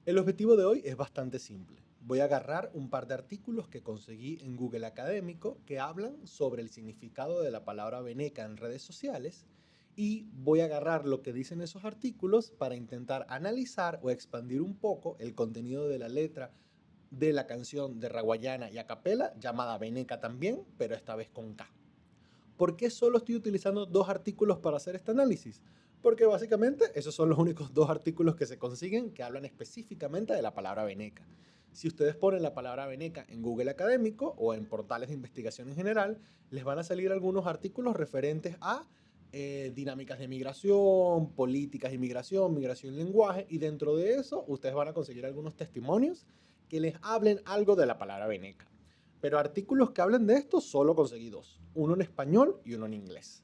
El objetivo de hoy es bastante simple. Voy a agarrar un par de artículos que conseguí en Google Académico que hablan sobre el significado de la palabra veneca en redes sociales y voy a agarrar lo que dicen esos artículos para intentar analizar o expandir un poco el contenido de la letra de la canción de Raguayana y Acapela, llamada Veneca también, pero esta vez con K. ¿Por qué solo estoy utilizando dos artículos para hacer este análisis? Porque básicamente esos son los únicos dos artículos que se consiguen que hablan específicamente de la palabra veneca. Si ustedes ponen la palabra veneca en Google Académico o en portales de investigación en general, les van a salir algunos artículos referentes a dinámicas de migración, políticas de migración, migración y lenguaje, y dentro de eso ustedes van a conseguir algunos testimonios que les hablen algo de la palabra veneca. Pero artículos que hablen de esto solo conseguí dos, uno en español y uno en inglés.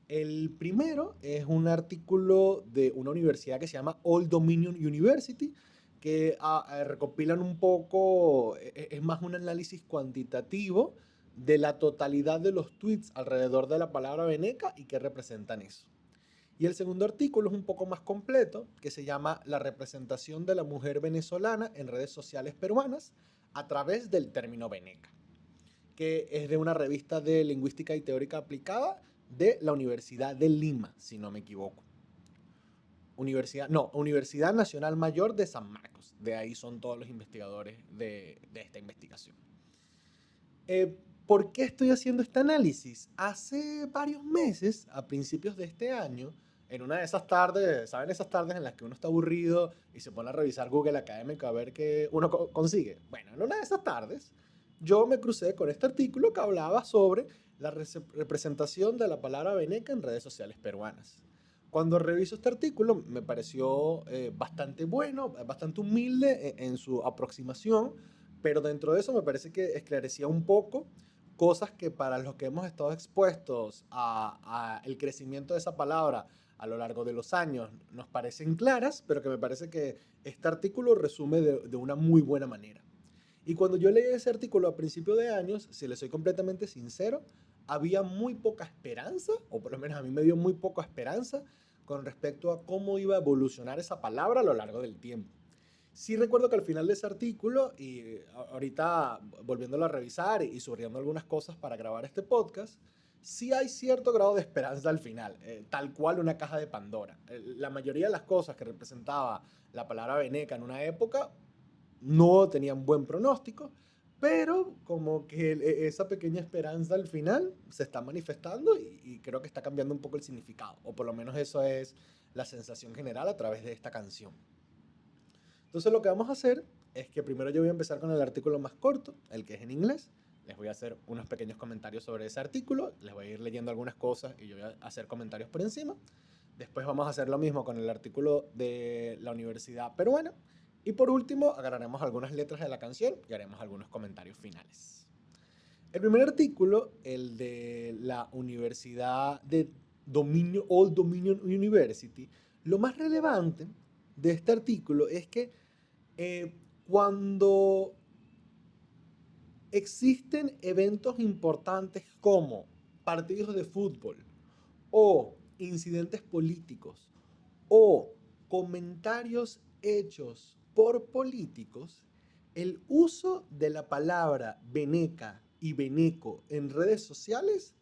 El primero es un artículo de una universidad que se llama Old Dominion University, que recopilan un poco, es más un análisis cuantitativo de la totalidad de los tweets alrededor de la palabra veneca y qué representan eso. Y el segundo artículo es un poco más completo, que se llama La representación de la mujer venezolana en redes sociales peruanas a través del término veneca, que es de una revista de lingüística y teórica aplicada de la Universidad de Lima, si no me equivoco. Universidad Nacional Mayor de San Marcos. De ahí son todos los investigadores de esta investigación. ¿Por qué estoy haciendo este análisis? Hace varios meses, a principios de este año, en una de esas tardes, ¿saben esas tardes en las que uno está aburrido y se pone a revisar Google Académico a ver qué uno consigue? Bueno, en una de esas tardes, yo me crucé con este artículo que hablaba sobre la representación de la palabra veneca en redes sociales peruanas. Cuando reviso este artículo, me pareció bastante bueno, bastante humilde en su aproximación, pero dentro de eso me parece que esclarecía un poco cosas que para los que hemos estado expuestos a el crecimiento de esa palabra a lo largo de los años nos parecen claras, pero que me parece que este artículo resume de una muy buena manera. Y cuando yo leí ese artículo a principio de años, si le soy completamente sincero, había muy poca esperanza, o por lo menos a mí me dio muy poca esperanza con respecto a cómo iba a evolucionar esa palabra a lo largo del tiempo. Sí recuerdo que al final de ese artículo, y ahorita volviéndolo a revisar y subrayando algunas cosas para grabar este podcast, sí hay cierto grado de esperanza al final, tal cual una caja de Pandora. La mayoría de las cosas que representaba la palabra veneca en una época no tenían buen pronóstico, pero como que esa pequeña esperanza al final se está manifestando y creo que está cambiando un poco el significado, o por lo menos eso es la sensación general a través de esta canción. Entonces lo que vamos a hacer es que primero yo voy a empezar con el artículo más corto, el que es en inglés. Les voy a hacer unos pequeños comentarios sobre ese artículo, les voy a ir leyendo algunas cosas y yo voy a hacer comentarios por encima. Después vamos a hacer lo mismo con el artículo de la Universidad Peruana. Y por último, agarraremos algunas letras de la canción y haremos algunos comentarios finales. El primer artículo, el de la Universidad de Old Dominion University, lo más relevante de este artículo es que cuando existen eventos importantes como partidos de fútbol o incidentes políticos o comentarios hechos por políticos, el uso de la palabra veneca y veneco en redes sociales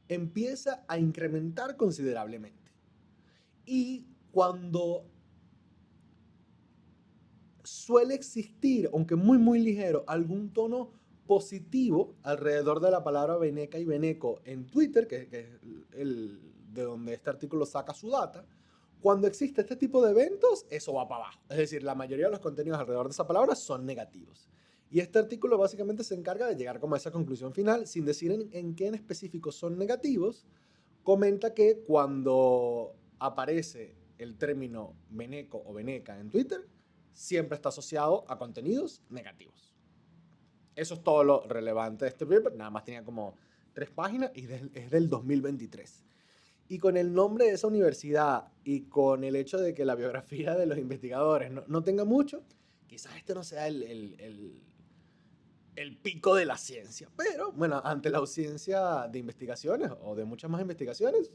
empieza a incrementar considerablemente. Y cuando suele existir, aunque muy muy ligero, algún tono positivo alrededor de la palabra veneca y veneco en Twitter, que es de donde este artículo saca su data. Cuando existe este tipo de eventos, eso va para abajo. Es decir, la mayoría de los contenidos alrededor de esa palabra son negativos. Y este artículo básicamente se encarga de llegar como a esa conclusión final, sin decir en qué en específico son negativos. Comenta que cuando aparece el término veneco o veneca en Twitter, siempre está asociado a contenidos negativos. Eso es todo lo relevante de este paper. Nada más tenía como 3 páginas y es del 2023. Y con el nombre de esa universidad y con el hecho de que la biografía de los investigadores no tenga mucho, quizás este no sea el pico de la ciencia. Pero, bueno, ante la ausencia de investigaciones o de muchas más investigaciones,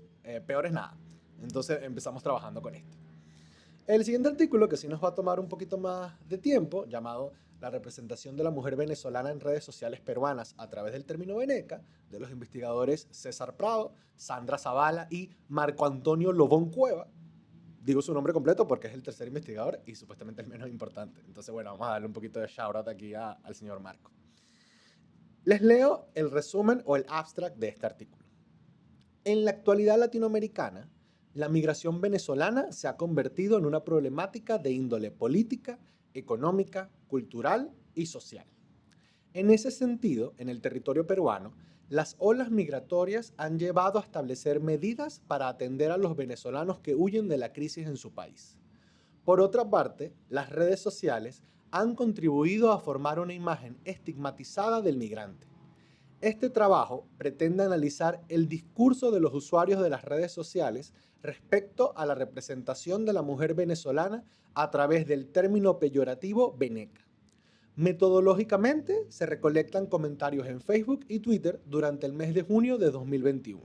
peor es nada. Entonces empezamos trabajando con esto. El siguiente artículo, que sí nos va a tomar un poquito más de tiempo, llamado La representación de la mujer venezolana en redes sociales peruanas a través del término veneca, de los investigadores César Prado, Sandra Zavala y Marco Antonio Lobón Cueva. Digo su nombre completo porque es el tercer investigador y supuestamente el menos importante. Entonces, bueno, vamos a darle un poquito de shout out aquí al señor Marco. Les leo el resumen o el abstract de este artículo. En la actualidad latinoamericana, la migración venezolana se ha convertido en una problemática de índole política, económica, cultural y social. En ese sentido, en el territorio peruano, las olas migratorias han llevado a establecer medidas para atender a los venezolanos que huyen de la crisis en su país. Por otra parte, las redes sociales han contribuido a formar una imagen estigmatizada del migrante. Este trabajo pretende analizar el discurso de los usuarios de las redes sociales respecto a la representación de la mujer venezolana a través del término peyorativo veneca. Metodológicamente, se recolectan comentarios en Facebook y Twitter durante el mes de junio de 2021.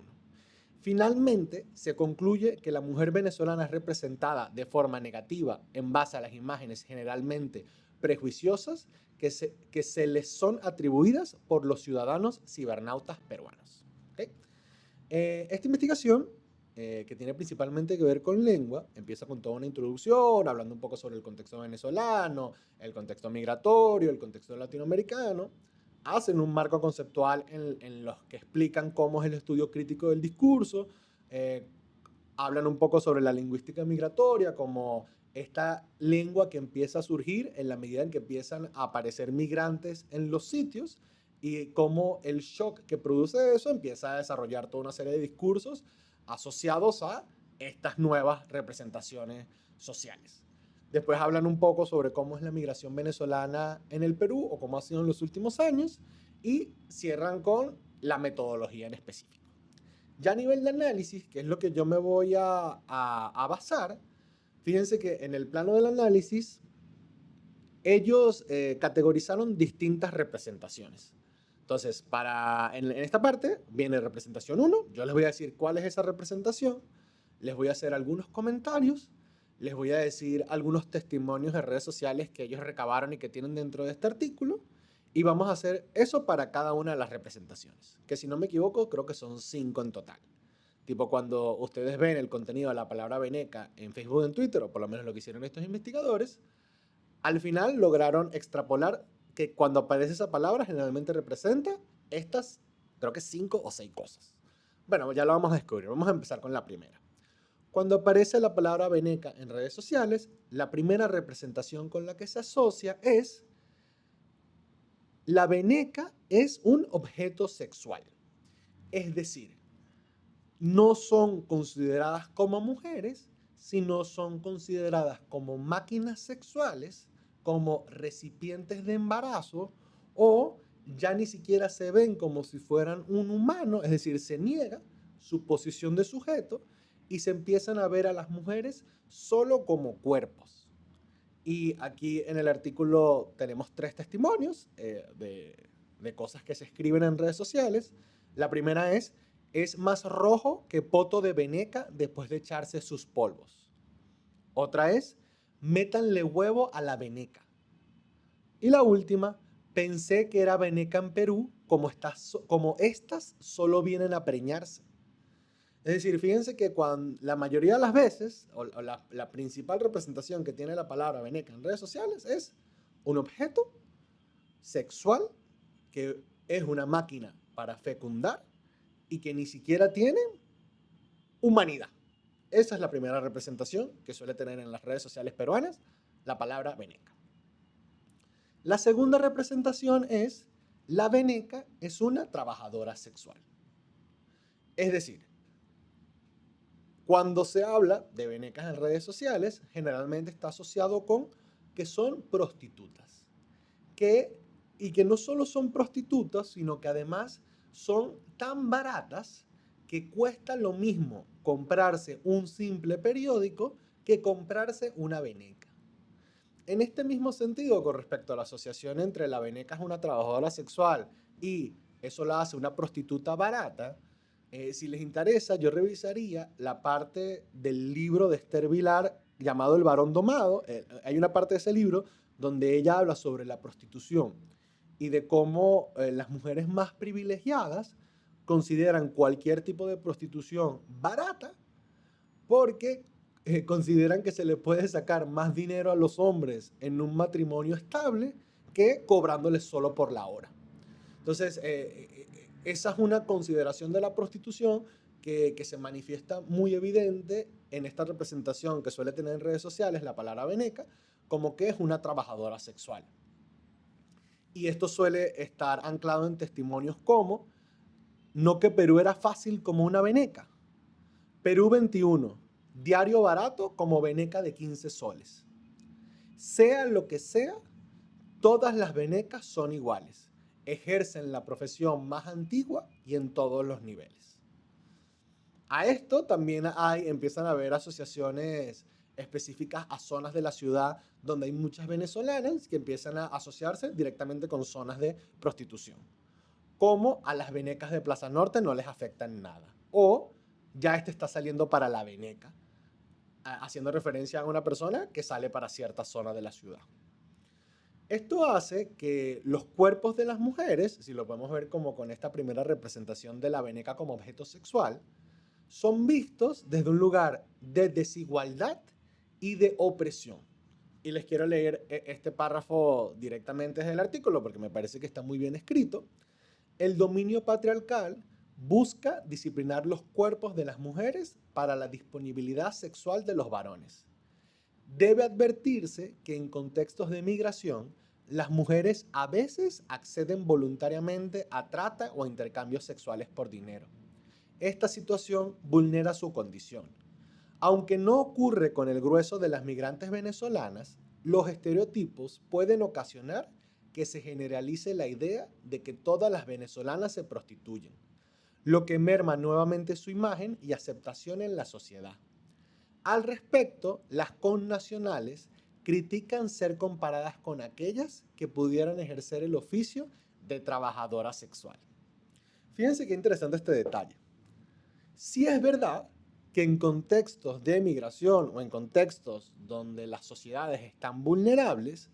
Finalmente, se concluye que la mujer venezolana es representada de forma negativa en base a las imágenes generalmente prejuiciosas que se les son atribuidas por los ciudadanos cibernautas peruanos. ¿Okay? Esta investigación, que tiene principalmente que ver con lengua, empieza con toda una introducción, hablando un poco sobre el contexto venezolano, el contexto migratorio, el contexto latinoamericano. Hacen un marco conceptual en los que explican cómo es el estudio crítico del discurso, eh, hablan un poco sobre la lingüística migratoria, como esta lengua que empieza a surgir en la medida en que empiezan a aparecer migrantes en los sitios y cómo el shock que produce eso empieza a desarrollar toda una serie de discursos asociados a estas nuevas representaciones sociales. Después hablan un poco sobre cómo es la migración venezolana en el Perú o cómo ha sido en los últimos años y cierran con la metodología en específico. Ya a nivel de análisis, que es lo que yo me voy a basar, fíjense que en el plano del análisis, ellos categorizaron distintas representaciones. Entonces, en esta parte viene representación 1, yo les voy a decir cuál es esa representación, les voy a hacer algunos comentarios, les voy a decir algunos testimonios de redes sociales que ellos recabaron y que tienen dentro de este artículo, y vamos a hacer eso para cada una de las representaciones, que si no me equivoco creo que son 5 en total. Tipo cuando ustedes ven el contenido de la palabra veneca en Facebook o en Twitter, o por lo menos lo que hicieron estos investigadores, al final lograron extrapolar que cuando aparece esa palabra generalmente representa estas, creo que 5 o 6 cosas. Bueno, ya lo vamos a descubrir. Vamos a empezar con la primera. Cuando aparece la palabra veneca en redes sociales, la primera representación con la que se asocia es la veneca es un objeto sexual. Es decir, no son consideradas como mujeres, sino son consideradas como máquinas sexuales, como recipientes de embarazo, o ya ni siquiera se ven como si fueran un humano, es decir, se niega su posición de sujeto y se empiezan a ver a las mujeres solo como cuerpos. Y aquí en el artículo tenemos 3 testimonios de cosas que se escriben en redes sociales. La primera es más rojo que poto de veneca después de echarse sus polvos. Otra es, métanle huevo a la veneca. Y la última, pensé que era veneca en Perú, como estas solo vienen a preñarse. Es decir, fíjense que la mayoría de las veces, o la principal representación que tiene la palabra veneca en redes sociales es un objeto sexual que es una máquina para fecundar y que ni siquiera tiene humanidad. Esa es la primera representación que suele tener en las redes sociales peruanas la palabra veneca. La segunda representación es la veneca es una trabajadora sexual. Es decir, cuando se habla de venecas en redes sociales, generalmente está asociado con que son prostitutas. Y que no solo son prostitutas, sino que además son tan baratas que cuesta lo mismo comprarse un simple periódico que comprarse una veneca. En este mismo sentido, con respecto a la asociación entre la veneca es una trabajadora sexual y eso la hace una prostituta barata, si les interesa, yo revisaría la parte del libro de Esther Vilar llamado El varón domado. Hay una parte de ese libro donde ella habla sobre la prostitución y de cómo las mujeres más privilegiadas consideran cualquier tipo de prostitución barata porque consideran que se le puede sacar más dinero a los hombres en un matrimonio estable que cobrándoles solo por la hora. Entonces, esa es una consideración de la prostitución que se manifiesta muy evidente en esta representación que suele tener en redes sociales la palabra veneca, como que es una trabajadora sexual. Y esto suele estar anclado en testimonios como, no que Perú era fácil como una veneca. Perú 21, diario barato como veneca de 15 soles. Sea lo que sea, todas las venecas son iguales. Ejercen la profesión más antigua y en todos los niveles. A esto también empiezan a haber asociaciones específicas a zonas de la ciudad donde hay muchas venezolanas que empiezan a asociarse directamente con zonas de prostitución. Como a las venecas de Plaza Norte no les afectan nada. O ya este está saliendo para la veneca, haciendo referencia a una persona que sale para cierta zona de la ciudad. Esto hace que los cuerpos de las mujeres, si lo podemos ver como con esta primera representación de la veneca como objeto sexual, son vistos desde un lugar de desigualdad y de opresión. Y les quiero leer este párrafo directamente desde el artículo porque me parece que está muy bien escrito. El dominio patriarcal busca disciplinar los cuerpos de las mujeres para la disponibilidad sexual de los varones. Debe advertirse que en contextos de migración, las mujeres a veces acceden voluntariamente a trata o a intercambios sexuales por dinero. Esta situación vulnera su condición. Aunque no ocurre con el grueso de las migrantes venezolanas, los estereotipos pueden ocasionar que se generalice la idea de que todas las venezolanas se prostituyen, lo que merma nuevamente su imagen y aceptación en la sociedad. Al respecto, las connacionales critican ser comparadas con aquellas que pudieran ejercer el oficio de trabajadora sexual. Fíjense qué interesante este detalle. Sí es verdad que en contextos de migración o en contextos donde las sociedades están vulnerables,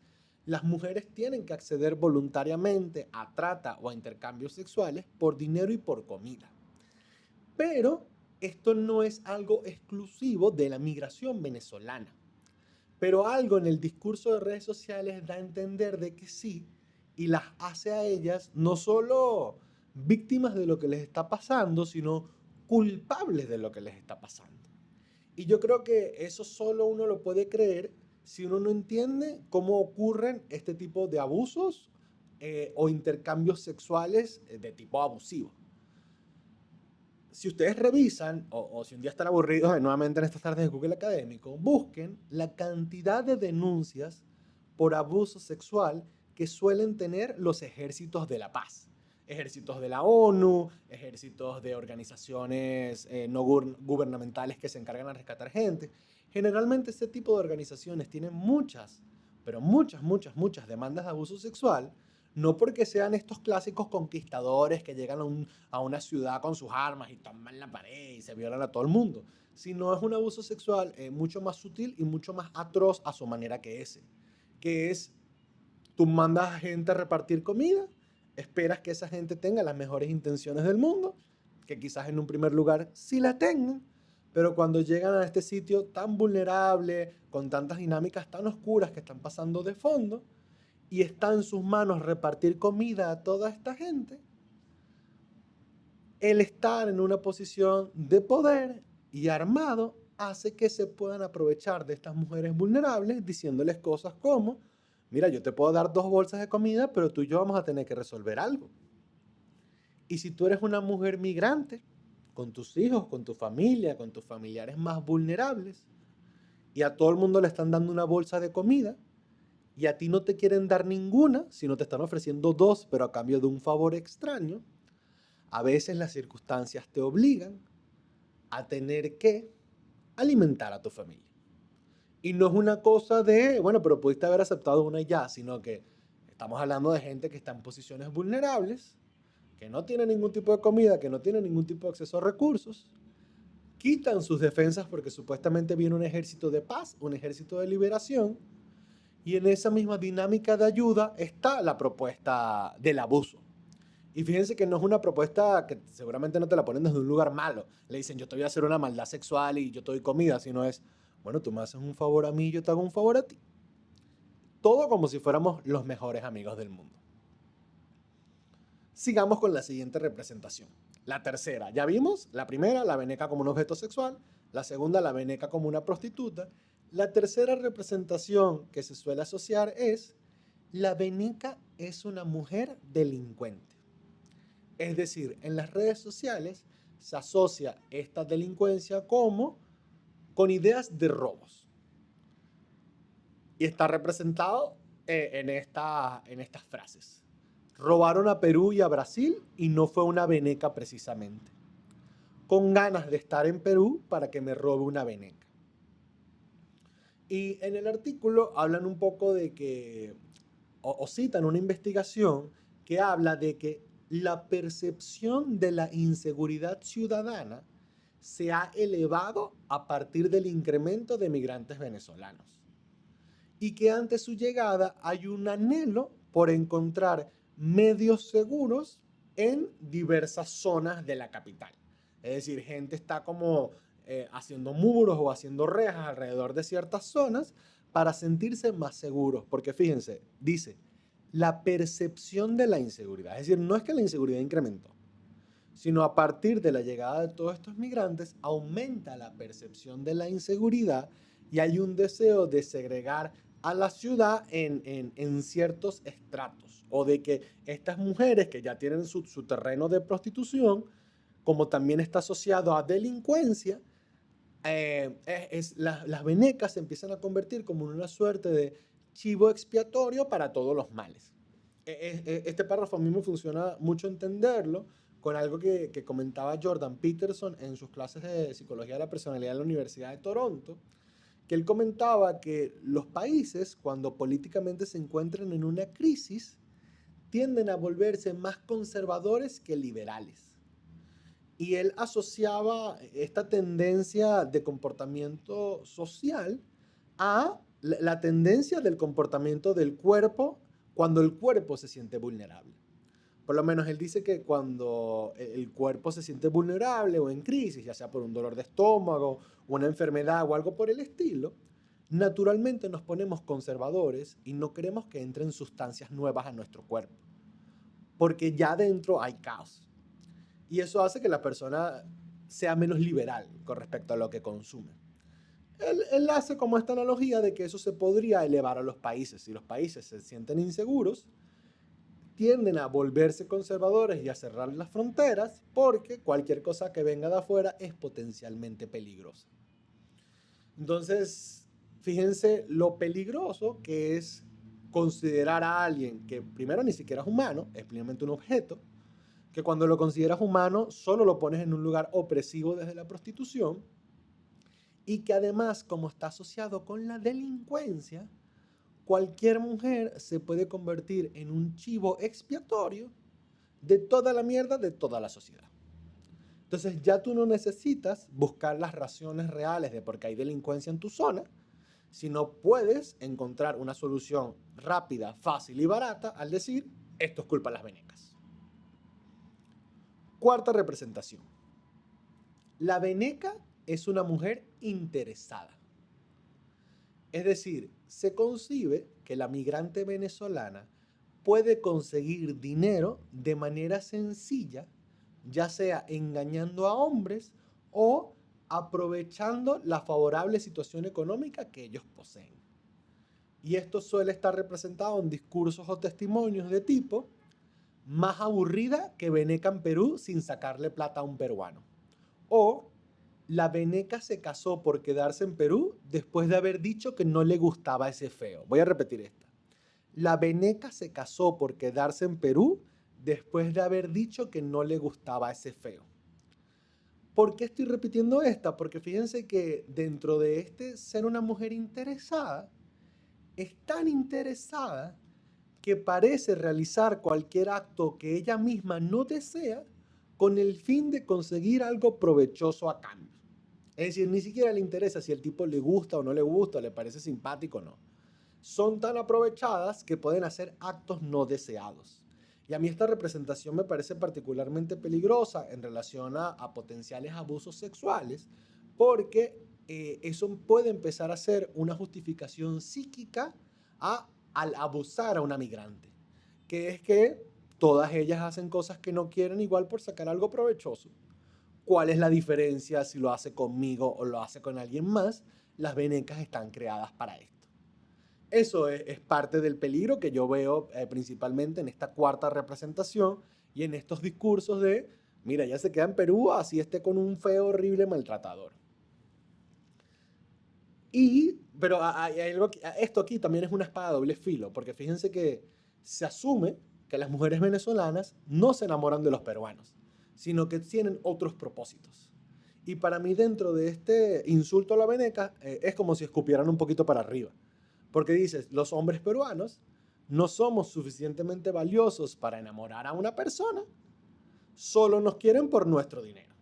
las mujeres tienen que acceder voluntariamente a trata o a intercambios sexuales por dinero y por comida. Pero esto no es algo exclusivo de la migración venezolana. Pero algo en el discurso de redes sociales da a entender de que sí, y las hace a ellas no solo víctimas de lo que les está pasando, sino culpables de lo que les está pasando. Y yo creo que eso solo uno lo puede creer si uno no entiende cómo ocurren este tipo de abusos o intercambios sexuales de tipo abusivo. Si ustedes revisan, o si un día están aburridos nuevamente en estas tardes de Google Académico, busquen la cantidad de denuncias por abuso sexual que suelen tener los ejércitos de la paz. Ejércitos de la ONU, ejércitos de organizaciones no gubernamentales que se encargan de rescatar gente. Generalmente este tipo de organizaciones tienen muchas, pero muchas demandas de abuso sexual, no porque sean estos clásicos conquistadores que llegan a una ciudad con sus armas y toman la pared y se violan a todo el mundo, sino es un abuso sexual mucho más sutil y mucho más atroz a su manera que ese, que es, tú mandas a gente a repartir comida, esperas que esa gente tenga las mejores intenciones del mundo, que quizás en un primer lugar sí la tengan, pero cuando llegan a este sitio tan vulnerable, con tantas dinámicas tan oscuras que están pasando de fondo, y está en sus manos repartir comida a toda esta gente, el estar en una posición de poder y armado hace que se puedan aprovechar de estas mujeres vulnerables diciéndoles cosas como, mira, yo te puedo dar 2 bolsas de comida, pero tú y yo vamos a tener que resolver algo. Y si tú eres una mujer migrante, con tus hijos, con tu familia, con tus familiares más vulnerables, y a todo el mundo le están dando una bolsa de comida, y a ti no te quieren dar ninguna, sino te están ofreciendo 2, pero a cambio de un favor extraño, a veces las circunstancias te obligan a tener que alimentar a tu familia. Y no es una cosa de, bueno, pero pudiste haber aceptado una y ya, sino que estamos hablando de gente que está en posiciones vulnerables, que no tiene ningún tipo de comida, que no tiene ningún tipo de acceso a recursos, quitan sus defensas porque supuestamente viene un ejército de paz, un ejército de liberación, y en esa misma dinámica de ayuda está la propuesta del abuso. Y fíjense que no es una propuesta que seguramente no te la ponen desde un lugar malo. Le dicen, yo te voy a hacer una maldad sexual y yo te doy comida, sino es, bueno, tú me haces un favor a mí y yo te hago un favor a ti. Todo como si fuéramos los mejores amigos del mundo. Sigamos con la siguiente representación. La tercera, ya vimos, la primera, la veneca como un objeto sexual, la segunda, la veneca como una prostituta. La tercera representación que se suele asociar es, la veneca es una mujer delincuente. Es decir, en las redes sociales se asocia esta delincuencia como con ideas de robos. Y está representado en estas frases. Robaron a Perú y a Brasil y no fue una veneca precisamente. Con ganas de estar en Perú para que me robe una veneca. Y en el artículo hablan un poco de que, o citan una investigación que habla de que la percepción de la inseguridad ciudadana se ha elevado a partir del incremento de migrantes venezolanos. Y que ante su llegada hay un anhelo por encontrar medios seguros en diversas zonas de la capital. Es decir, gente está como haciendo muros o haciendo rejas alrededor de ciertas zonas para sentirse más seguros. Porque fíjense, dice, la percepción de la inseguridad. Es decir, no es que la inseguridad incrementó, sino a partir de la llegada de todos estos migrantes aumenta la percepción de la inseguridad y hay un deseo de segregar a la ciudad en ciertos estratos, o de que estas mujeres que ya tienen su terreno de prostitución, como también está asociado a delincuencia, las venecas se empiezan a convertir como en una suerte de chivo expiatorio para todos los males. Este párrafo a mí me funciona mucho entenderlo con algo que comentaba Jordan Peterson en sus clases de psicología de la personalidad en la Universidad de Toronto, que él comentaba que los países, cuando políticamente se encuentran en una crisis, tienden a volverse más conservadores que liberales. Y él asociaba esta tendencia de comportamiento social a la tendencia del comportamiento del cuerpo cuando el cuerpo se siente vulnerable. Por lo menos él dice que cuando el cuerpo se siente vulnerable o en crisis, ya sea por un dolor de estómago, una enfermedad o algo por el estilo, naturalmente nos ponemos conservadores y no queremos que entren sustancias nuevas a nuestro cuerpo, porque ya dentro hay caos. Y eso hace que la persona sea menos liberal con respecto a lo que consume. Él hace como esta analogía de que eso se podría elevar a los países. Si los países se sienten inseguros, tienden a volverse conservadores y a cerrar las fronteras porque cualquier cosa que venga de afuera es potencialmente peligrosa. Entonces, fíjense lo peligroso que es considerar a alguien que primero ni siquiera es humano, es simplemente un objeto, que cuando lo consideras humano solo lo pones en un lugar opresivo desde la prostitución, y que además, como está asociado con la delincuencia, cualquier mujer se puede convertir en un chivo expiatorio de toda la mierda de toda la sociedad. Entonces ya tú no necesitas buscar las razones reales de por qué hay delincuencia en tu zona, sino puedes encontrar una solución rápida, fácil y barata al decir, esto es culpa de las venecas. Cuarta representación. La veneca es una mujer interesada. Es decir, se concibe que la migrante venezolana puede conseguir dinero de manera sencilla, ya sea engañando a hombres o aprovechando la favorable situación económica que ellos poseen. Y esto suele estar representado en discursos o testimonios de tipo, más aburrida que veneca en Perú sin sacarle plata a un peruano. O la veneca se casó por quedarse en Perú después de haber dicho que no le gustaba ese feo. Voy a repetir esta. La veneca se casó por quedarse en Perú después de haber dicho que no le gustaba ese feo. ¿Por qué estoy repitiendo esta? Porque fíjense que dentro de este ser una mujer interesada, es tan interesada que parece realizar cualquier acto que ella misma no desea con el fin de conseguir algo provechoso a cambio. Es decir, ni siquiera le interesa si el tipo le gusta o no le gusta, o le parece simpático o no. Son tan aprovechadas que pueden hacer actos no deseados. Y a mí esta representación me parece particularmente peligrosa en relación a potenciales abusos sexuales, porque eso puede empezar a ser una justificación psíquica al abusar a una migrante, que es que todas ellas hacen cosas que no quieren igual por sacar algo provechoso. ¿Cuál es la diferencia si lo hace conmigo o lo hace con alguien más? Las venecas están creadas para esto. Eso es parte del peligro que yo veo principalmente en esta cuarta representación y en estos discursos de, mira, ya se queda en Perú, así esté con un feo, horrible maltratador. Pero hay algo, esto aquí también es una espada de doble filo, porque fíjense que se asume que las mujeres venezolanas no se enamoran de los peruanos, sino que tienen otros propósitos. Y para mí dentro de este insulto a la veneca es como si escupieran un poquito para arriba. Porque dices, los hombres peruanos no somos suficientemente valiosos para enamorar a una persona, solo nos quieren por nuestro dinero.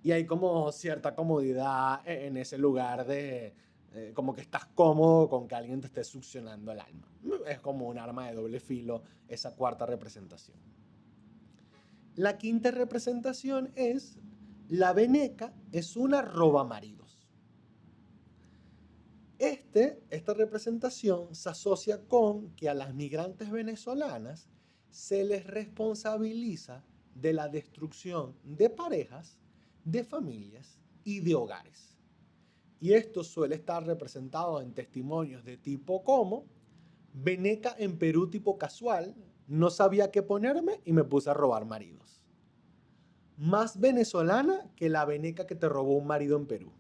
Y hay como cierta comodidad en ese lugar de como que estás cómodo con que alguien te esté succionando el alma. Es como un arma de doble filo esa cuarta representación. La quinta representación es la veneca es una roba maridos. Esta representación se asocia con que a las migrantes venezolanas se les responsabiliza de la destrucción de parejas, de familias y de hogares. Y esto suele estar representado en testimonios de tipo como, veneca en Perú tipo casual, no sabía qué ponerme y me puse a robar maridos. Más venezolana que la veneca que te robó un marido en Perú.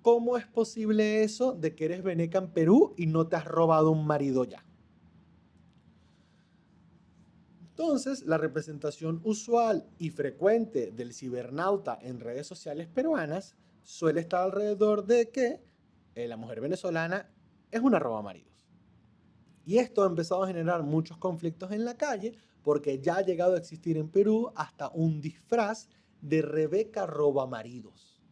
¿Cómo es posible eso de que eres veneca en Perú y no te has robado un marido ya? Entonces, la representación usual y frecuente del cibernauta en redes sociales peruanas suele estar alrededor de que la mujer venezolana es una robamaridos. Y esto ha empezado a generar muchos conflictos en la calle porque ya ha llegado a existir en Perú hasta un disfraz de Rebeca robamaridos,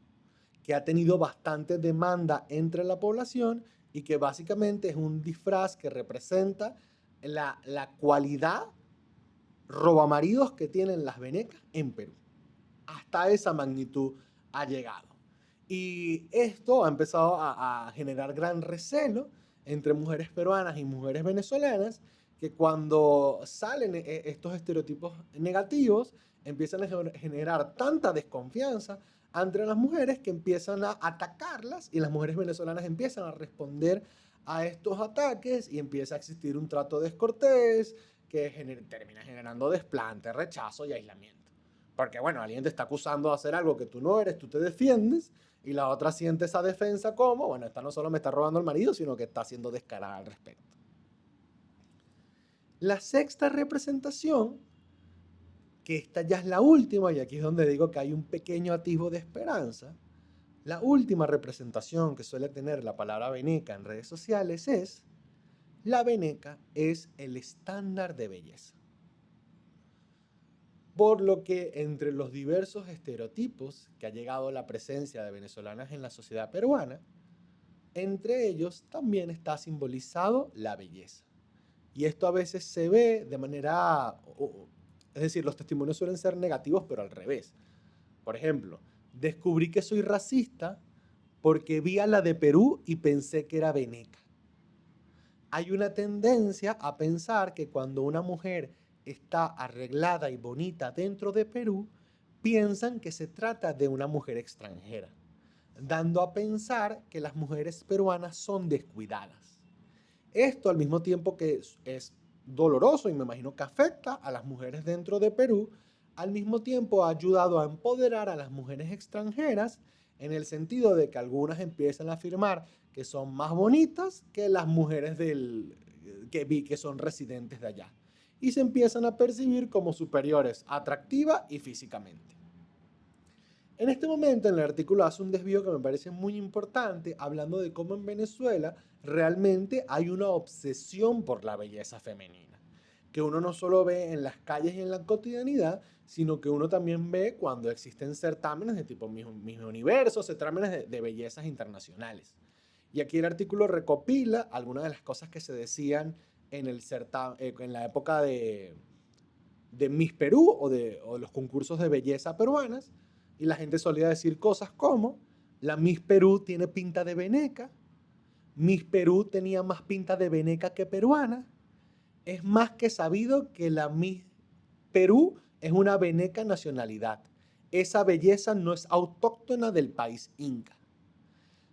que ha tenido bastante demanda entre la población y que básicamente es un disfraz que representa la cualidad robamaridos que tienen las venecas en Perú. Hasta esa magnitud ha llegado. Y esto ha empezado a generar gran recelo entre mujeres peruanas y mujeres venezolanas, que cuando salen estos estereotipos negativos, empiezan a generar tanta desconfianza entre las mujeres que empiezan a atacarlas y las mujeres venezolanas empiezan a responder a estos ataques y empieza a existir un trato descortés que termina generando desplante, rechazo y aislamiento. Porque bueno, alguien te está acusando de hacer algo que tú no eres, tú te defiendes y la otra siente esa defensa como, bueno, esta no solo me está robando el marido, sino que está siendo descarada al respecto. La sexta representación, que esta ya es la última, y aquí es donde digo que hay un pequeño atisbo de esperanza, la última representación que suele tener la palabra veneca en redes sociales es, la veneca es el estándar de belleza. Por lo que entre los diversos estereotipos que ha llegado la presencia de venezolanas en la sociedad peruana, entre ellos también está simbolizado la belleza. Y esto a veces se ve de manera, es decir, los testimonios suelen ser negativos, pero al revés. Por ejemplo, descubrí que soy racista porque vi a la de Perú y pensé que era veneca. Hay una tendencia a pensar que cuando una mujer está arreglada y bonita dentro de Perú, piensan que se trata de una mujer extranjera, dando a pensar que las mujeres peruanas son descuidadas. Esto al mismo tiempo que es doloroso y me imagino que afecta a las mujeres dentro de Perú, al mismo tiempo ha ayudado a empoderar a las mujeres extranjeras en el sentido de que algunas empiezan a afirmar que son más bonitas que las mujeres que son residentes de allá. Y se empiezan a percibir como superiores atractiva y físicamente. En este momento en el artículo hace un desvío que me parece muy importante, hablando de cómo en Venezuela realmente hay una obsesión por la belleza femenina. que uno no solo ve en las calles y en la cotidianidad, sino que uno también ve cuando existen certámenes de tipo Miss Universo, certámenes de bellezas internacionales. Y aquí el artículo recopila algunas de las cosas que se decían en, en la época de Miss Perú o de los concursos de belleza peruanas, y la gente solía decir cosas como, la Miss Perú tiene pinta de veneca, Miss Perú tenía más pinta de veneca que peruana, es más que sabido que la Miss Perú es una veneca nacionalidad. Esa belleza no es autóctona del país inca.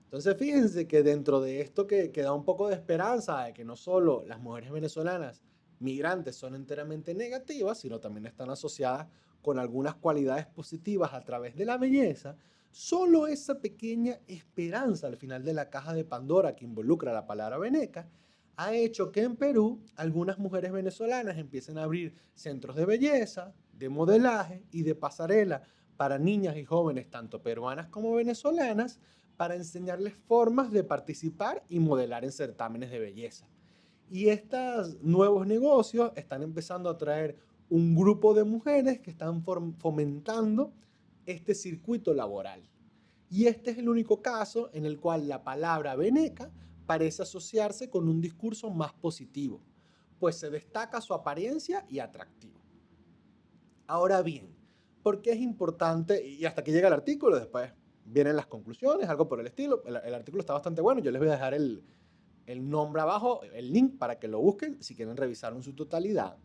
Entonces fíjense que dentro de esto que da un poco de esperanza de que no solo las mujeres venezolanas migrantes son enteramente negativas, sino también están asociadas con algunas cualidades positivas a través de la belleza, solo esa pequeña esperanza al final de la caja de Pandora que involucra la palabra veneca ha hecho que en Perú algunas mujeres venezolanas empiecen a abrir centros de belleza, de modelaje y de pasarela para niñas y jóvenes tanto peruanas como venezolanas para enseñarles formas de participar y modelar en certámenes de belleza. Y estos nuevos negocios están empezando a traer un grupo de mujeres que están fomentando este circuito laboral. Y este es el único caso en el cual la palabra veneca parece asociarse con un discurso más positivo, pues se destaca su apariencia y atractivo. Ahora bien, ¿por qué es importante? Y hasta que llega el artículo, después vienen las conclusiones, algo por el estilo. El artículo está bastante bueno, yo les voy a dejar el nombre abajo, el link para que lo busquen si quieren revisarlo en su totalidad.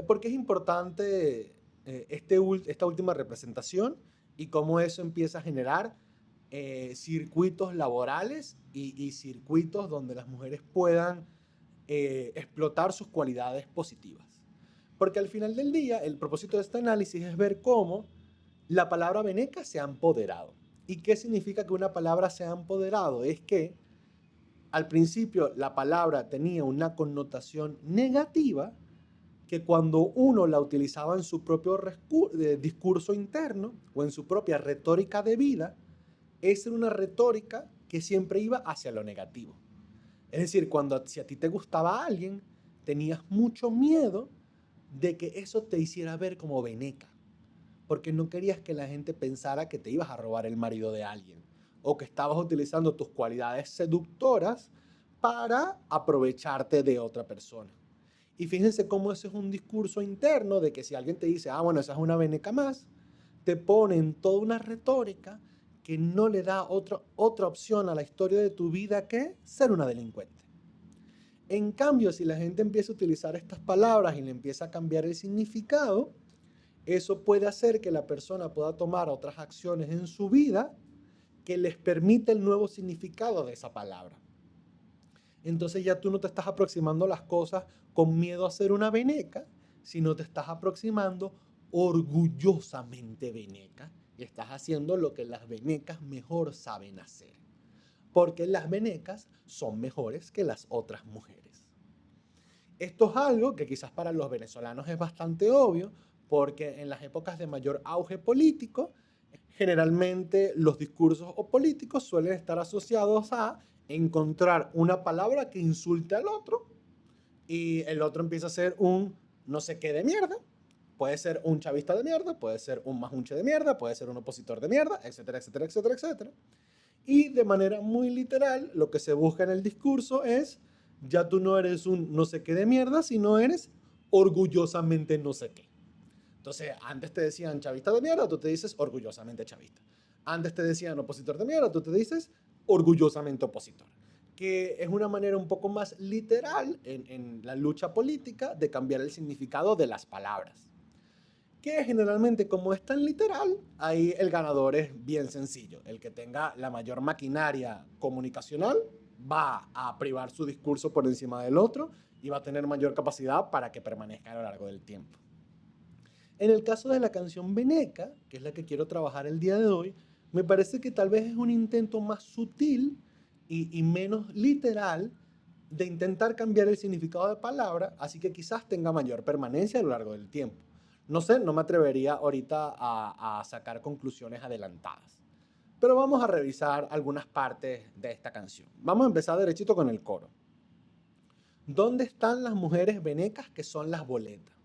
¿Por qué es importante esta última representación y cómo eso empieza a generar circuitos laborales y circuitos donde las mujeres puedan explotar sus cualidades positivas? Porque al final del día, el propósito de este análisis es ver cómo la palabra veneca se ha empoderado. ¿Y qué significa que una palabra se ha empoderado? Es que al principio la palabra tenía una connotación negativa que cuando uno la utilizaba en su propio discurso interno o en su propia retórica de vida, esa era una retórica que siempre iba hacia lo negativo. Es decir, si a ti te gustaba alguien, tenías mucho miedo de que eso te hiciera ver como veneca, porque no querías que la gente pensara que te ibas a robar el marido de alguien o que estabas utilizando tus cualidades seductoras para aprovecharte de otra persona. Y fíjense cómo ese es un discurso interno de que si alguien te dice, ah, bueno, esa es una veneca más, te ponen toda una retórica que no le da otra opción a la historia de tu vida que ser una delincuente. En cambio, si la gente empieza a utilizar estas palabras y le empieza a cambiar el significado, eso puede hacer que la persona pueda tomar otras acciones en su vida que les permite el nuevo significado de esa palabra. Entonces ya tú no te estás aproximando a las cosas con miedo a ser una veneca, sino te estás aproximando orgullosamente veneca y estás haciendo lo que las venecas mejor saben hacer. Porque las venecas son mejores que las otras mujeres. Esto es algo que quizás para los venezolanos es bastante obvio, porque en las épocas de mayor auge político, generalmente los discursos o políticos suelen estar asociados a encontrar una palabra que insulte al otro y el otro empieza a ser un no sé qué de mierda. Puede ser un chavista de mierda, puede ser un majunche de mierda, puede ser un opositor de mierda, etcétera, etcétera, etcétera, etcétera. Y de manera muy literal, lo que se busca en el discurso es, ya tú no eres un no sé qué de mierda, sino eres orgullosamente no sé qué. Entonces, antes te decían chavista de mierda, tú te dices orgullosamente chavista. Antes te decían opositor de mierda, tú te dices orgullosamente opositor. Que es una manera un poco más literal en la lucha política de cambiar el significado de las palabras. Que generalmente, como es tan literal, ahí el ganador es bien sencillo. El que tenga la mayor maquinaria comunicacional va a privar su discurso por encima del otro y va a tener mayor capacidad para que permanezca a lo largo del tiempo. En el caso de la canción Veneca, que es la que quiero trabajar el día de hoy, me parece que tal vez es un intento más sutil y menos literal de intentar cambiar el significado de palabra, así que quizás tenga mayor permanencia a lo largo del tiempo. No sé, no me atrevería ahorita a sacar conclusiones adelantadas. Pero vamos a revisar algunas partes de esta canción. Vamos a empezar derechito con el coro. ¿Dónde están las mujeres venecas que son las boletas?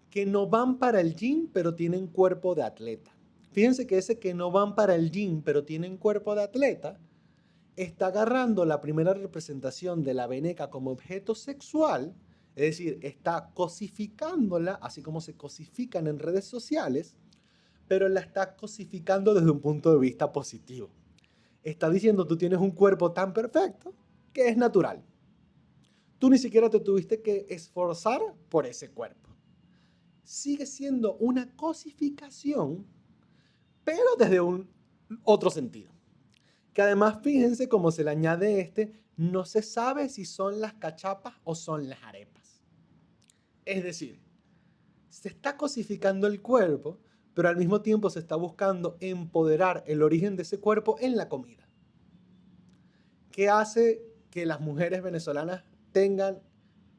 Que no van para el gym, pero tienen cuerpo de atleta. Fíjense que ese que no van para el gym, pero tienen cuerpo de atleta, está agarrando la primera representación de la veneca como objeto sexual, es decir, está cosificándola, así como se cosifican en redes sociales, pero la está cosificando desde un punto de vista positivo. Está diciendo, tú tienes un cuerpo tan perfecto que es natural. Tú ni siquiera te tuviste que esforzar por ese cuerpo. Sigue siendo una cosificación, pero desde un otro sentido. Que además, fíjense cómo se le añade no se sabe si son las cachapas o son las arepas. Es decir, se está cosificando el cuerpo, pero al mismo tiempo se está buscando empoderar el origen de ese cuerpo en la comida. ¿Qué hace que las mujeres venezolanas tengan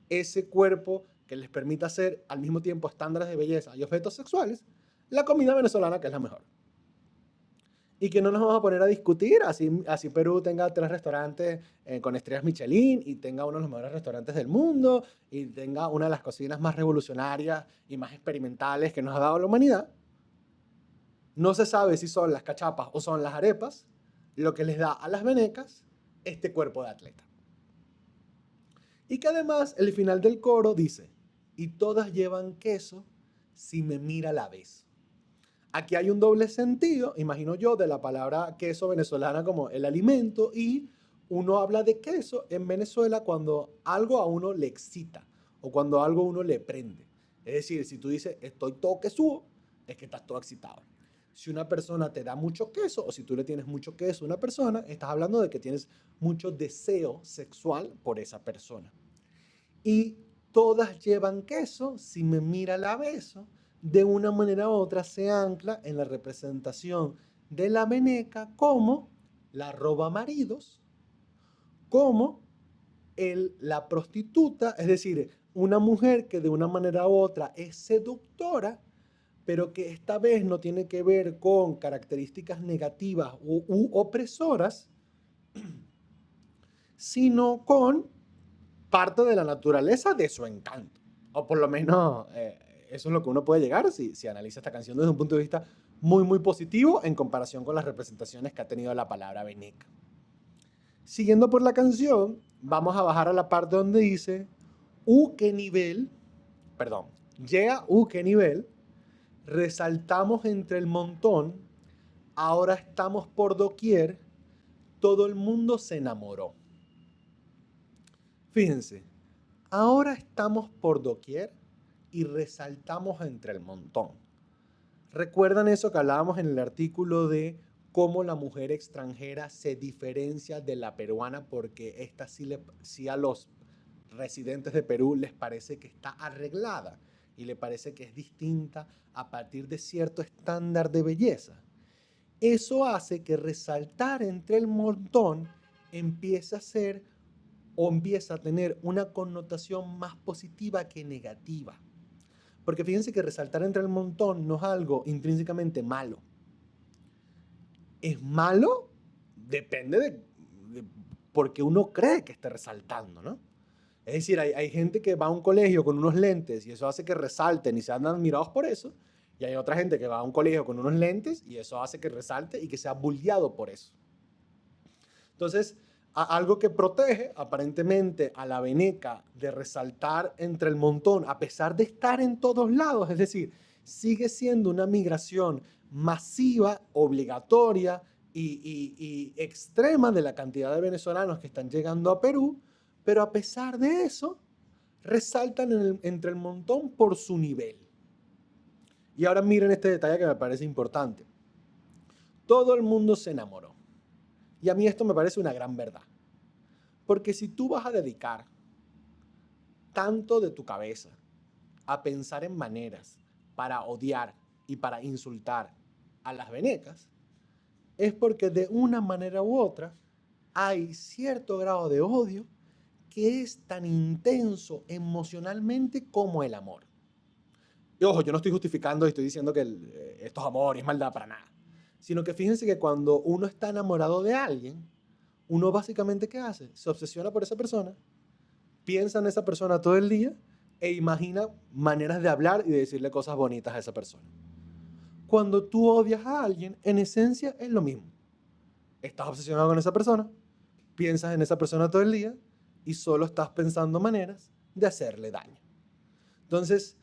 ese cuerpo que les permita ser al mismo tiempo estándares de belleza y objetos sexuales? La comida venezolana, que es la mejor. Y que no nos vamos a poner a discutir, así Perú tenga 3 restaurantes con estrellas Michelin y tenga uno de los mejores restaurantes del mundo y tenga una de las cocinas más revolucionarias y más experimentales que nos ha dado la humanidad. No se sabe si son las cachapas o son las arepas lo que les da a las venecas este cuerpo de atleta. Y que además el final del coro dice, y todas llevan queso si me mira la vez. Aquí hay un doble sentido, imagino yo, de la palabra queso venezolana como el alimento, y uno habla de queso en Venezuela cuando algo a uno le excita o cuando algo a uno le prende. Es decir, si tú dices estoy todo quesudo, es que estás todo excitado. Si una persona te da mucho queso o si tú le tienes mucho queso a una persona, estás hablando de que tienes mucho deseo sexual por esa persona. Y todas llevan queso, si me mira la beso, de una manera u otra se ancla en la representación de la veneca como la roba maridos, como la prostituta, es decir, una mujer que de una manera u otra es seductora, pero que esta vez no tiene que ver con características negativas u opresoras, sino con parte de la naturaleza de su encanto. O por lo menos eso es lo que uno puede llegar si analiza esta canción desde un punto de vista muy, muy positivo en comparación con las representaciones que ha tenido la palabra veneca. Siguiendo por la canción, vamos a bajar a la parte donde dice, qué nivel, perdón, llega, qué nivel, resaltamos entre el montón, ahora estamos por doquier, todo el mundo se enamoró. Fíjense, ahora estamos por doquier y resaltamos entre el montón. ¿Recuerdan eso que hablábamos en el artículo de cómo la mujer extranjera se diferencia de la peruana porque esta sí a los residentes de Perú les parece que está arreglada y le parece que es distinta a partir de cierto estándar de belleza? Eso hace que resaltar entre el montón empiece a ser o empieza a tener una connotación más positiva que negativa. Porque fíjense que resaltar entre el montón no es algo intrínsecamente malo. Es malo, depende de porque uno cree que esté resaltando, ¿no? Es decir, hay gente que va a un colegio con unos lentes y eso hace que resalten y sean admirados por eso. Y hay otra gente que va a un colegio con unos lentes y eso hace que resalte y que sea bulleado por eso. Entonces, algo que protege aparentemente a la veneca de resaltar entre el montón, a pesar de estar en todos lados, es decir, sigue siendo una migración masiva, obligatoria y extrema de la cantidad de venezolanos que están llegando a Perú, pero a pesar de eso, resaltan entre el montón por su nivel. Y ahora miren este detalle que me parece importante. Todo el mundo se enamoró. Y a mí esto me parece una gran verdad. Porque si tú vas a dedicar tanto de tu cabeza a pensar en maneras para odiar y para insultar a las venecas, es porque de una manera u otra hay cierto grado de odio que es tan intenso emocionalmente como el amor. Y ojo, yo no estoy justificando y estoy diciendo que esto es amor y es maldad para nada. Sino que fíjense que cuando uno está enamorado de alguien, uno básicamente ¿qué hace? Se obsesiona por esa persona piensa en esa persona todo el día e imagina maneras de hablar y de decirle cosas bonitas a esa persona. Cuando tú odias a alguien, en esencia es lo mismo. Estás obsesionado con esa persona, piensas en esa persona todo el día y solo estás pensando maneras de hacerle daño. Entonces,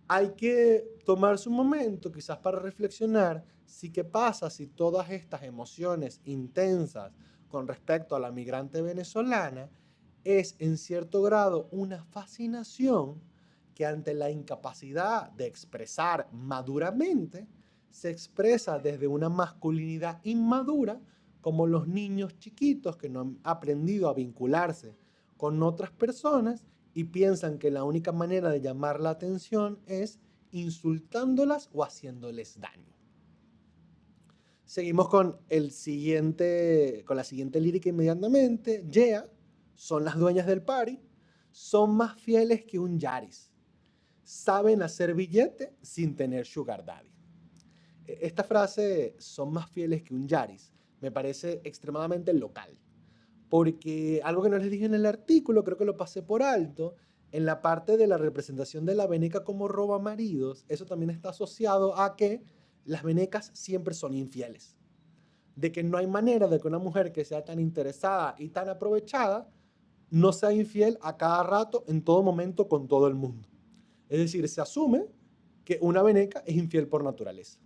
hay que tomarse un momento quizás para reflexionar si qué pasa si todas estas emociones intensas con respecto a la migrante venezolana es en cierto grado una fascinación que ante la incapacidad de expresar maduramente se expresa desde una masculinidad inmadura, como los niños chiquitos que no han aprendido a vincularse con otras personas y piensan que la única manera de llamar la atención es insultándolas o haciéndoles daño. Seguimos con la siguiente lírica inmediatamente. Yeah, son las dueñas del party, son más fieles que un Yaris. Saben hacer billete sin tener sugar daddy. Esta frase, son más fieles que un Yaris, me parece extremadamente local. Porque algo que no les dije en el artículo, creo que lo pasé por alto, en la parte de la representación de la veneca como roba maridos, eso también está asociado a que las venecas siempre son infieles. De que no hay manera de que una mujer que sea tan interesada y tan aprovechada no sea infiel a cada rato, en todo momento, con todo el mundo. Es decir, se asume que una veneca es infiel por naturaleza.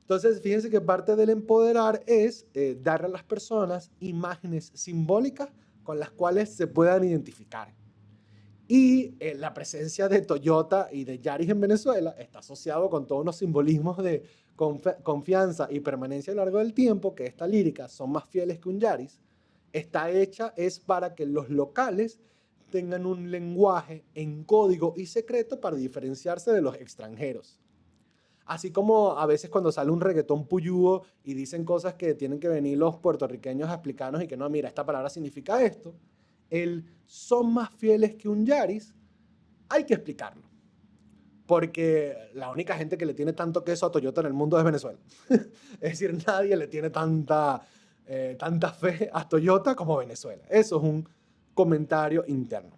Entonces, fíjense que parte del empoderar es darle a las personas imágenes simbólicas con las cuales se puedan identificar. Y la presencia de Toyota y de Yaris en Venezuela está asociado con todos unos simbolismos de confianza y permanencia a lo largo del tiempo, que esta lírica, son más fieles que un Yaris, está hecha es para que los locales tengan un lenguaje en código y secreto para diferenciarse de los extranjeros. Así como a veces cuando sale un reggaetón puyúo y dicen cosas que tienen que venir los puertorriqueños a explicarnos y que no, mira, esta palabra significa esto, el son más fieles que un Yaris, hay que explicarlo. Porque la única gente que le tiene tanto queso a Toyota en el mundo es Venezuela. Es decir, nadie le tiene tanta fe a Toyota como Venezuela. Eso es un comentario interno.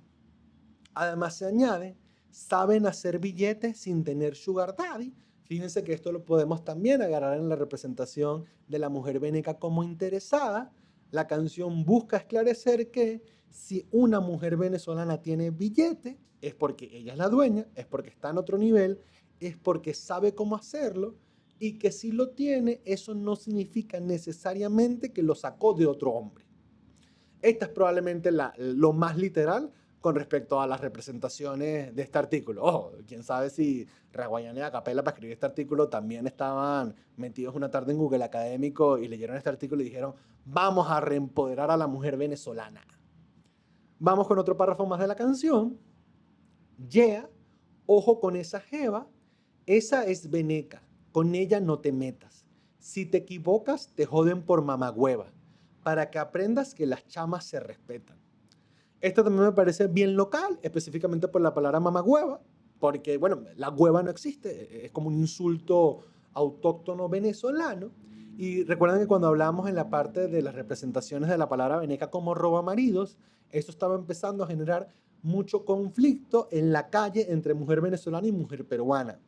Además se añade, saben hacer billetes sin tener sugar daddy. Fíjense que esto lo podemos también agarrar en la representación de la mujer veneca como interesada. La canción busca esclarecer que si una mujer venezolana tiene billete, es porque ella es la dueña, es porque está en otro nivel, es porque sabe cómo hacerlo, y que si lo tiene, eso no significa necesariamente que lo sacó de otro hombre. Esta es probablemente lo más literal con respecto a las representaciones de este artículo. Ojo, quién sabe si Raguayana y Acapella para escribir este artículo también estaban metidos una tarde en Google Académico y leyeron este artículo y dijeron, vamos a reempoderar a la mujer venezolana. Vamos con otro párrafo más de la canción. Yeah, ojo con esa jeva, esa es veneca, con ella no te metas. Si te equivocas, te joden por mamagüeva, para que aprendas que las chamas se respetan. Esto también me parece bien local, específicamente por la palabra mamagüeva, porque, bueno, la hueva no existe, es como un insulto autóctono venezolano. Y recuerden que cuando hablamos en la parte de las representaciones de la palabra veneca como roba maridos, esto estaba empezando a generar mucho conflicto en la calle entre mujer venezolana y mujer peruana.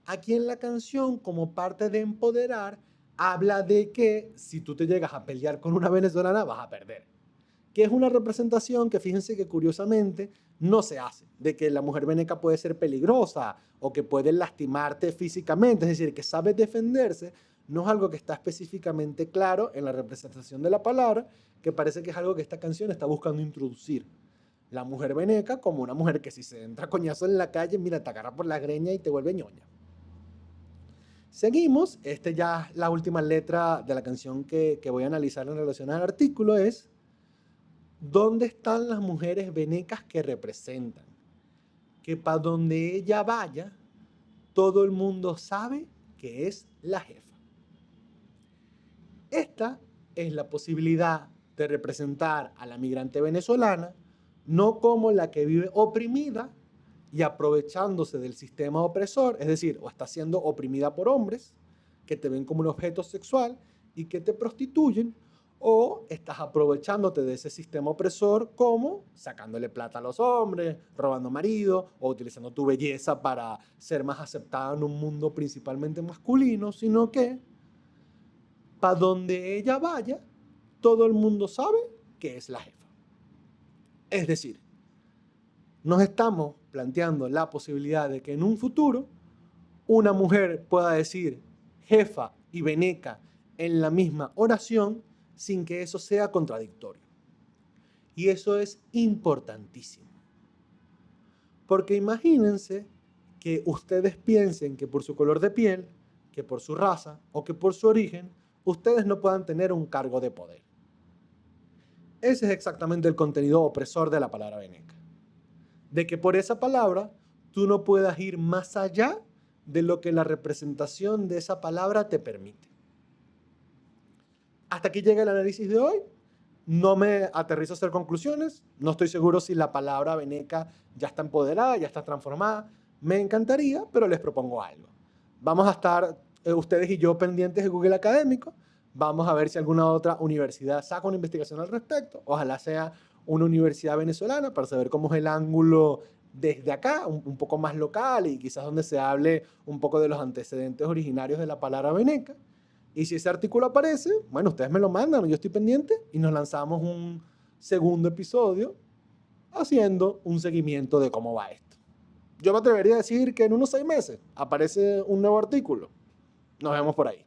Aquí en la canción, como parte de empoderar, habla de que si tú te llegas a pelear con una venezolana, vas a perder. Que es una representación que fíjense que curiosamente no se hace, de que la mujer veneca puede ser peligrosa o que puede lastimarte físicamente, es decir, que sabe defenderse, no es algo que está específicamente claro en la representación de la palabra, que parece que es algo que esta canción está buscando introducir. La mujer veneca como una mujer que si se entra coñazo en la calle, mira, te agarra por la greña y te vuelve ñoña. Seguimos, ya la última letra de la canción que voy a analizar en relación al artículo es: ¿dónde están las mujeres venecas que representan? Que para donde ella vaya, todo el mundo sabe que es la jefa. Esta es la posibilidad de representar a la migrante venezolana no como la que vive oprimida y aprovechándose del sistema opresor, es decir, o está siendo oprimida por hombres que te ven como un objeto sexual y que te prostituyen, o estás aprovechándote de ese sistema opresor como sacándole plata a los hombres, robando marido o utilizando tu belleza para ser más aceptada en un mundo principalmente masculino, sino que para donde ella vaya, todo el mundo sabe que es la jefa. Es decir, nos estamos planteando la posibilidad de que en un futuro una mujer pueda decir jefa y veneca en la misma oración sin que eso sea contradictorio. Y eso es importantísimo. Porque imagínense que ustedes piensen que por su color de piel, que por su raza o que por su origen, ustedes no puedan tener un cargo de poder. Ese es exactamente el contenido opresor de la palabra veneca. De que por esa palabra tú no puedas ir más allá de lo que la representación de esa palabra te permite. Hasta aquí llega el análisis de hoy. No me aterrizo a hacer conclusiones. No estoy seguro si la palabra veneca ya está empoderada, ya está transformada. Me encantaría, pero les propongo algo. Vamos a estar ustedes y yo pendientes de Google Académico. Vamos a ver si alguna otra universidad saca una investigación al respecto. Ojalá sea una universidad venezolana para saber cómo es el ángulo desde acá, un poco más local y quizás donde se hable un poco de los antecedentes originarios de la palabra veneca. Y si ese artículo aparece, bueno, ustedes me lo mandan, yo estoy pendiente y nos lanzamos un segundo episodio haciendo un seguimiento de cómo va esto. Yo me atrevería a decir que en unos 6 meses aparece un nuevo artículo. Nos vemos por ahí.